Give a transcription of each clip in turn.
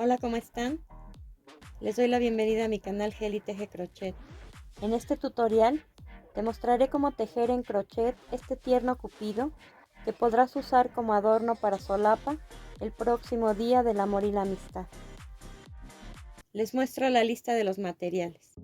Hola, ¿cómo están? Les doy la bienvenida a mi canal Geli Teje Crochet. En este tutorial te mostraré cómo tejer en crochet este tierno cupido que podrás usar como adorno para solapa el próximo día del amor y la amistad. Les muestro la lista de los materiales.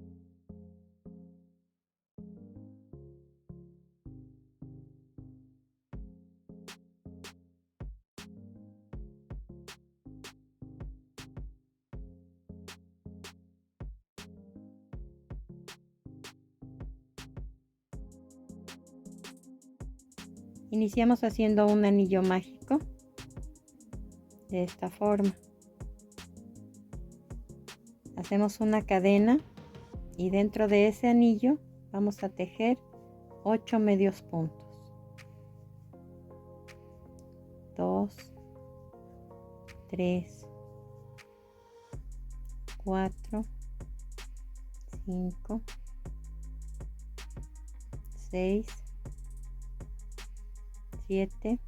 Iniciamos haciendo un anillo mágico de esta forma. Hacemos una cadena y dentro de ese anillo vamos a tejer 8 medios puntos. 2, 3, 4, 5, 6, 7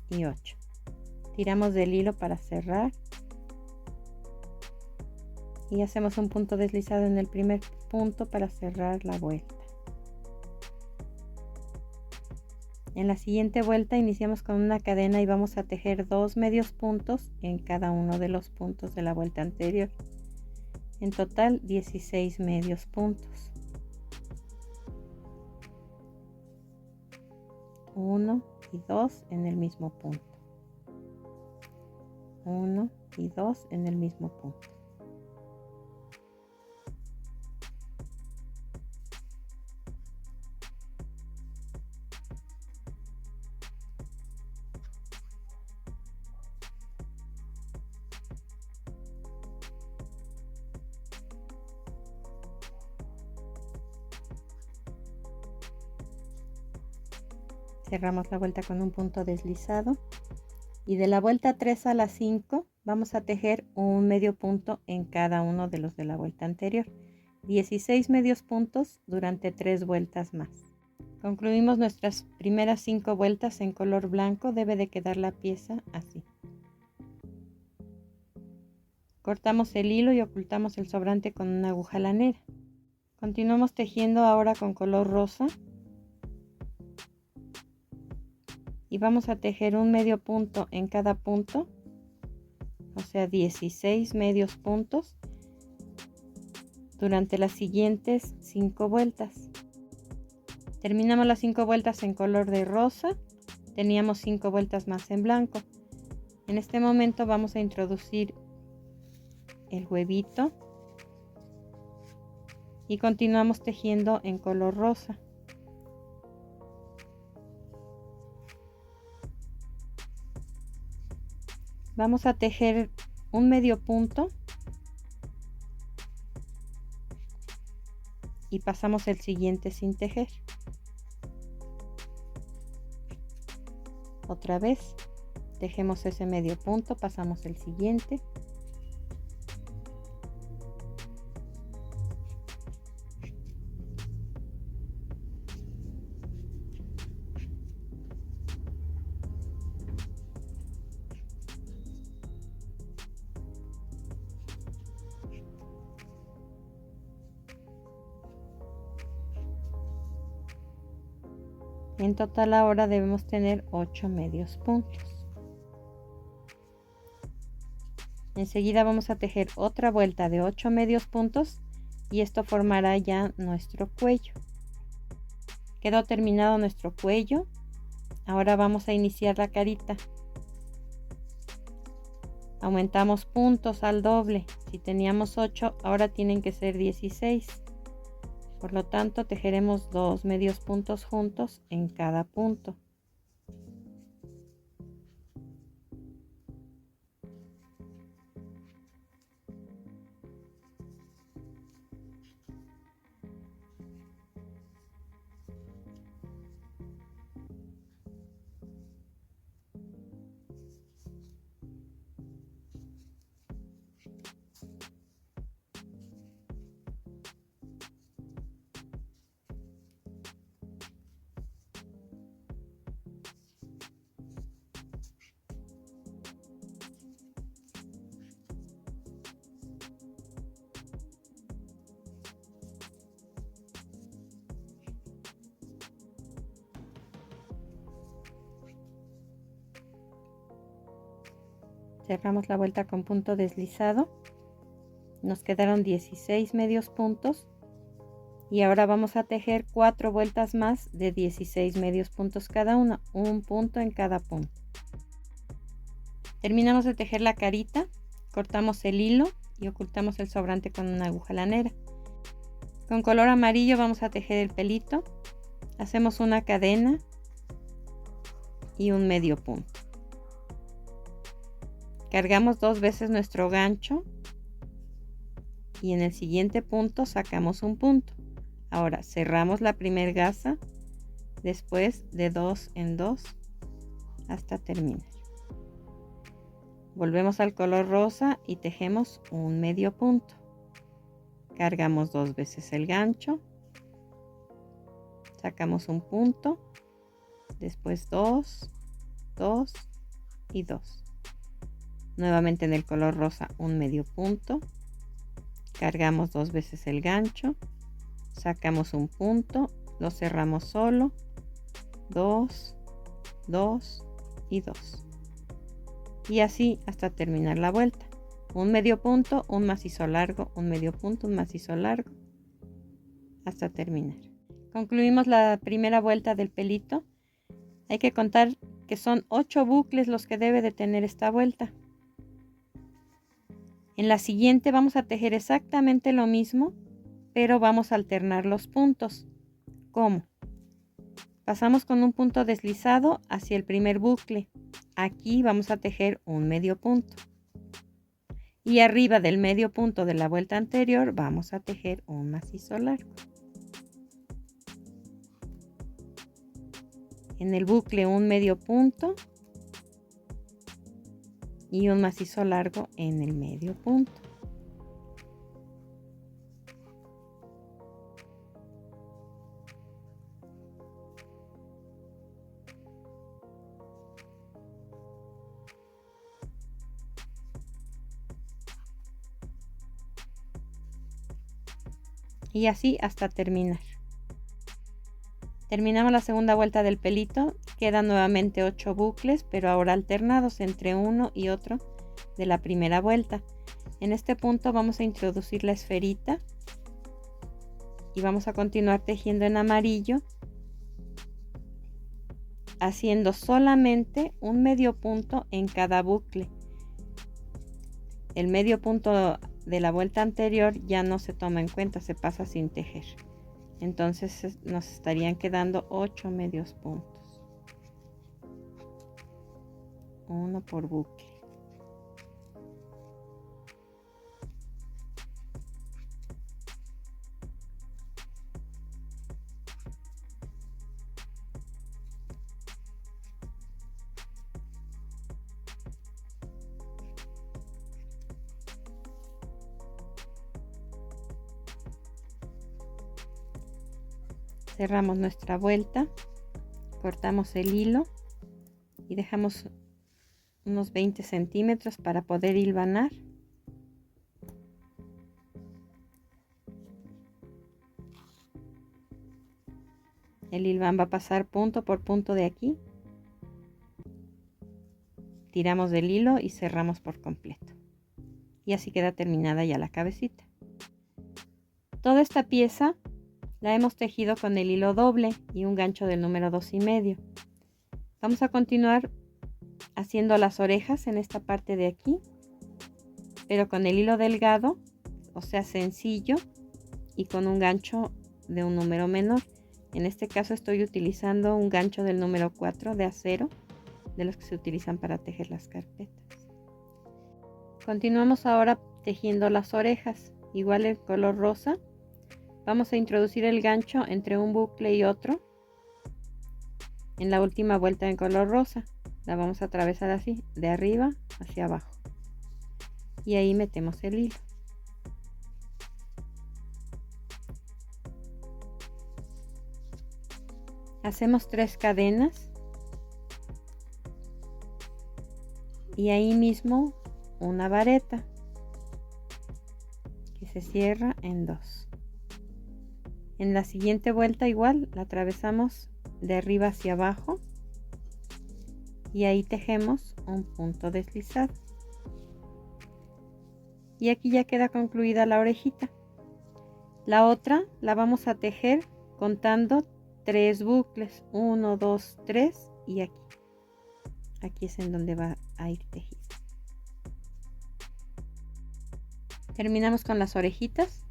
y 8. Tiramos del hilo para cerrar y hacemos un punto deslizado en el primer punto para cerrar la vuelta. En la siguiente vuelta iniciamos con una cadena y vamos a tejer 2 medios puntos en cada uno de los puntos de la vuelta anterior. En total 16 medios puntos. 1 y 2 en el mismo punto. 1 y 2 en el mismo punto. Cerramos la vuelta con un punto deslizado y de la vuelta 3 a la 5 vamos a tejer un medio punto en cada uno de los de la vuelta anterior. 16 medios puntos durante 3 vueltas más. Concluimos nuestras primeras 5 vueltas en color blanco. Debe de quedar la pieza así. Cortamos el hilo y ocultamos el sobrante con una aguja lanera. Continuamos tejiendo ahora con color rosa. Y vamos a tejer un medio punto en cada punto, o sea 16 medios puntos durante las siguientes 5 vueltas. Terminamos las 5 vueltas en color de rosa, teníamos 5 vueltas más en blanco. En este momento vamos a introducir el huevito y continuamos tejiendo en color rosa. Vamos a tejer un medio punto y pasamos el siguiente sin tejer. Otra vez tejemos ese medio punto, pasamos el siguiente. En total ahora debemos tener 8 medios puntos. Enseguida vamos a tejer otra vuelta de 8 medios puntos y esto formará ya nuestro cuello. Quedó terminado nuestro cuello. Ahora vamos a iniciar la carita. Aumentamos puntos al doble. Si teníamos 8, ahora tienen que ser 16. Por lo tanto, tejeremos 2 medios puntos juntos en cada punto. Cerramos la vuelta con punto deslizado. Nos quedaron 16 medios puntos y ahora vamos a tejer 4 vueltas más de 16 medios puntos cada uno, un punto en cada punto. Terminamos de tejer la carita, cortamos el hilo y ocultamos el sobrante con una aguja lanera. Con color amarillo vamos a tejer el pelito, hacemos una cadena y un medio punto. Cargamos 2 veces nuestro gancho y en el siguiente punto sacamos un punto. Ahora cerramos la primera gasa, después de 2 en 2 hasta terminar. Volvemos al color rosa y tejemos un medio punto. Cargamos 2 veces el gancho, sacamos un punto, después 2, 2 y 2. Nuevamente en el color rosa un medio punto, cargamos 2 veces el gancho, sacamos un punto, lo cerramos solo, 2, 2 y 2. Y así hasta terminar la vuelta. Un medio punto, un macizo largo, un medio punto, un macizo largo, hasta terminar. Concluimos la primera vuelta del pelito. Hay que contar que son 8 bucles los que debe de tener esta vuelta. En la siguiente vamos a tejer exactamente lo mismo, pero vamos a alternar los puntos. ¿Cómo? Pasamos con un punto deslizado hacia el primer bucle. Aquí vamos a tejer un medio punto. Y arriba del medio punto de la vuelta anterior vamos a tejer un macizo largo. En el bucle un medio punto y un macizo largo en el medio punto. Y así hasta terminar. Terminamos la segunda vuelta del pelito, quedan nuevamente 8 bucles, pero ahora alternados entre uno y otro de la primera vuelta. En este punto vamos a introducir la esferita y vamos a continuar tejiendo en amarillo, haciendo solamente un medio punto en cada bucle. El medio punto de la vuelta anterior ya no se toma en cuenta, se pasa sin tejer. Entonces nos estarían quedando 8 medios puntos, uno por bucle. Cerramos nuestra vuelta, cortamos el hilo y dejamos unos 20 centímetros para poder hilvanar. El hilván va a pasar punto por punto de aquí. Tiramos del hilo y cerramos por completo. Y así queda terminada ya la cabecita. Toda esta pieza la hemos tejido con el hilo doble y un gancho del número 2,5. Vamos a continuar haciendo las orejas en esta parte de aquí, pero con el hilo delgado, o sea sencillo, y con un gancho de un número menor. En este caso estoy utilizando un gancho del número 4 de acero, de los que se utilizan para tejer las carpetas. Continuamos ahora tejiendo las orejas, igual el color rosa. Vamos a introducir el gancho entre un bucle y otro en la última vuelta en color rosa. La vamos a atravesar así, de arriba hacia abajo. Y ahí metemos el hilo. Hacemos 3 cadenas. Y ahí mismo una vareta que se cierra en 2. En la siguiente vuelta igual la atravesamos de arriba hacia abajo y ahí tejemos un punto deslizado. Y aquí ya queda concluida la orejita. La otra la vamos a tejer contando 3 bucles, 1, 2, 3 y aquí es en donde va a ir tejido. Terminamos con las orejitas.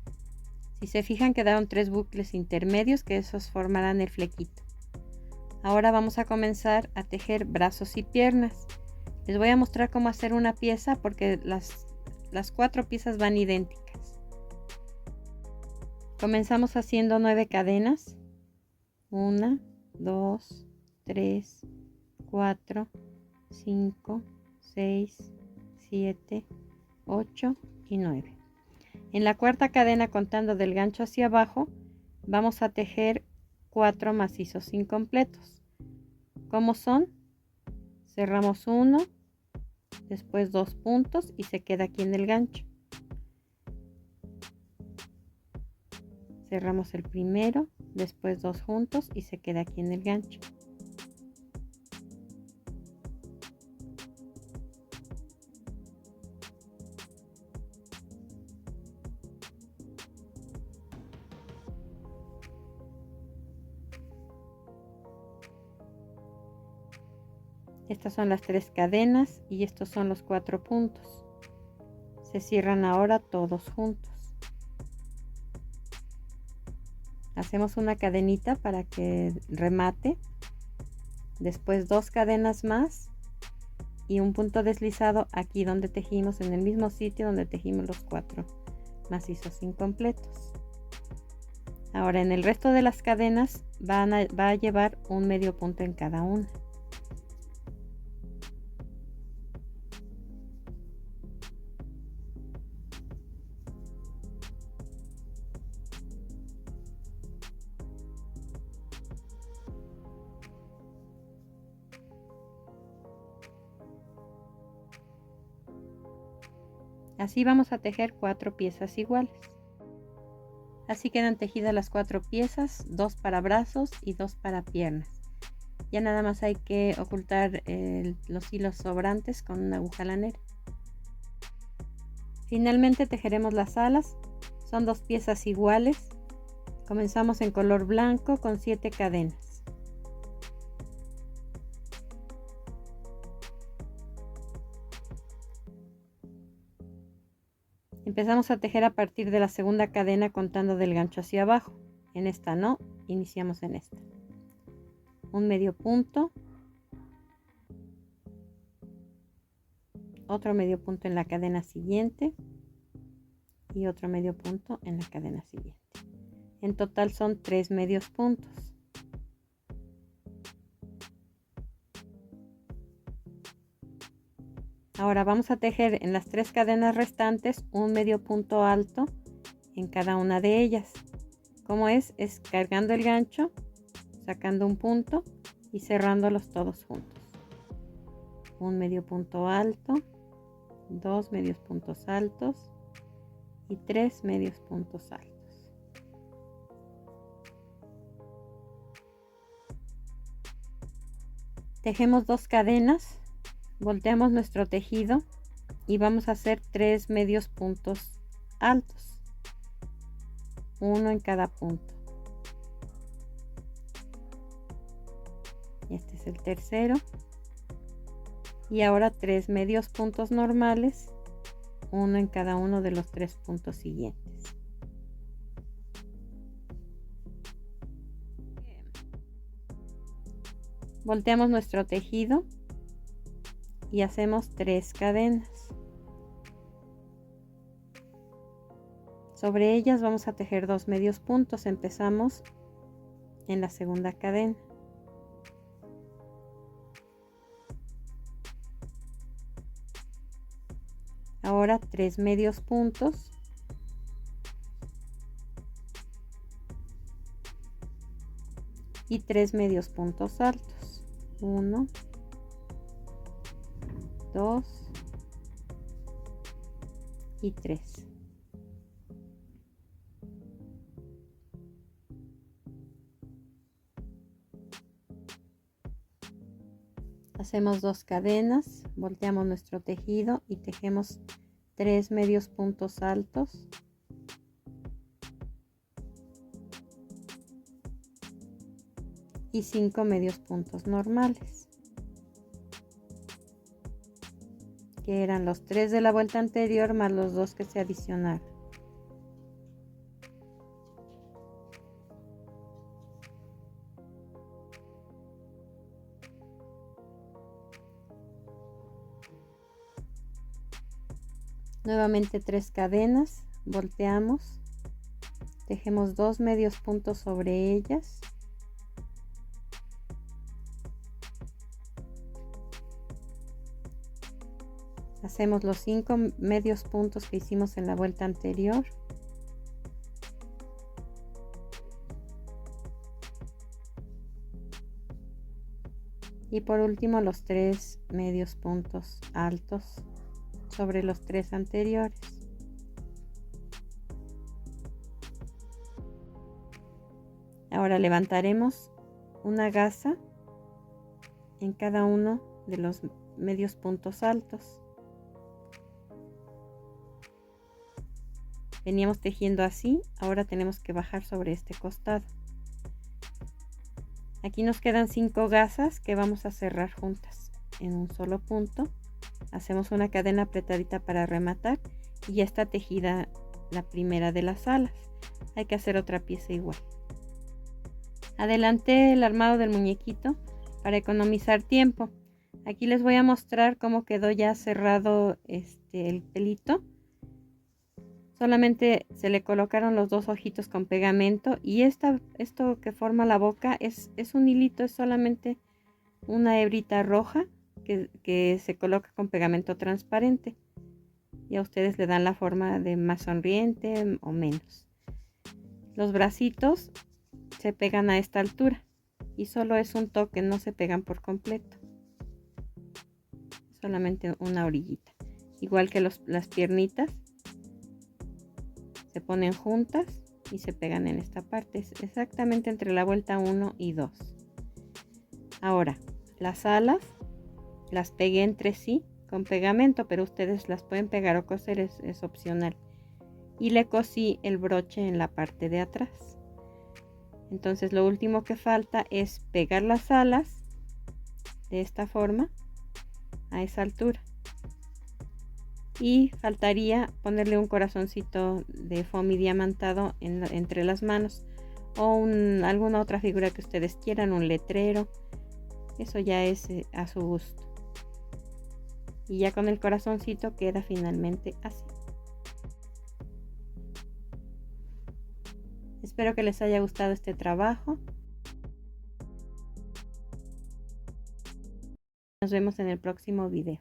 Si se fijan, quedaron 3 bucles intermedios, que esos formarán el flequito. Ahora vamos a comenzar a tejer brazos y piernas. Les voy a mostrar cómo hacer una pieza porque las 4 piezas van idénticas. Comenzamos haciendo 9 cadenas. 1, 2, 3, 4, 5, 6, 7, 8 y 9. En la cuarta cadena, contando del gancho hacia abajo, vamos a tejer 4 macizos incompletos. ¿Cómo son? Cerramos uno, después 2 puntos y se queda aquí en el gancho. Cerramos el primero, después 2 juntos y se queda aquí en el gancho. Estas son las 3 cadenas y estos son los 4 puntos. Se cierran ahora todos juntos. Hacemos una cadenita para que remate. Después 2 cadenas más y un punto deslizado aquí donde tejimos, en el mismo sitio donde tejimos los 4 macizos incompletos. Ahora en el resto de las cadenas va a llevar un medio punto en cada una. Así vamos a tejer 4 piezas iguales. Así quedan tejidas las 4 piezas, 2 para brazos y 2 para piernas. Ya nada más hay que ocultar los hilos sobrantes con una aguja lanera. Finalmente tejeremos las alas. Son 2 piezas iguales. Comenzamos en color blanco con 7 cadenas. Empezamos a tejer a partir de la segunda cadena contando del gancho hacia abajo. En esta no, iniciamos en esta. Un medio punto, otro medio punto en la cadena siguiente y otro medio punto en la cadena siguiente. En total son 3 medios puntos. Ahora vamos a tejer en las 3 cadenas restantes un medio punto alto en cada una de ellas. Como es cargando el gancho, sacando un punto y cerrándolos todos juntos. Un medio punto alto, 2 medios puntos altos y 3 medios puntos altos. Tejemos 2 cadenas, volteamos nuestro tejido y vamos a hacer 3 medios puntos altos, uno en cada punto. Este es el tercero. Y ahora 3 medios puntos normales, uno en cada uno de los 3 puntos siguientes. Volteamos nuestro tejido y hacemos 3 cadenas. Sobre ellas vamos a tejer 2 medios puntos. Empezamos en la segunda cadena. Ahora 3 medios puntos y 3 medios puntos altos. 1, 2 y 3. Hacemos 2 cadenas, volteamos nuestro tejido y tejemos 3 medios puntos altos y 5 medios puntos normales, que eran los 3 de la vuelta anterior más los 2 que se adicionaron. Nuevamente 3 cadenas, volteamos, tejemos 2 medios puntos sobre ellas, hacemos los 5 medios puntos que hicimos en la vuelta anterior, y por último los 3 medios puntos altos sobre los 3 anteriores. Ahora levantaremos una gasa en cada uno de los medios puntos altos. Veníamos tejiendo así, ahora tenemos que bajar sobre este costado. Aquí nos quedan 5 gasas que vamos a cerrar juntas en un solo punto. Hacemos una cadena apretadita para rematar y ya está tejida la primera de las alas. Hay que hacer otra pieza igual. Adelanté el armado del muñequito para economizar tiempo. Aquí les voy a mostrar cómo quedó ya cerrado el pelito. Solamente se le colocaron los 2 ojitos con pegamento y esto que forma la boca es un hilito, es solamente una hebrita roja que se coloca con pegamento transparente. Y a ustedes le dan la forma de más sonriente o menos. Los bracitos se pegan a esta altura y solo es un toque, no se pegan por completo. Solamente una orillita. Igual que las piernitas. Se ponen juntas y se pegan en esta parte, es exactamente entre la vuelta 1 y 2. Ahora, las alas las pegué entre sí con pegamento, pero ustedes las pueden pegar o coser, es opcional. Y le cosí el broche en la parte de atrás. Entonces lo último que falta es pegar las alas de esta forma a esa altura. Y faltaría ponerle un corazoncito de foamy diamantado entre las manos o alguna otra figura que ustedes quieran, un letrero. Eso ya es a su gusto. Y ya con el corazoncito queda finalmente así. Espero que les haya gustado este trabajo. Nos vemos en el próximo video.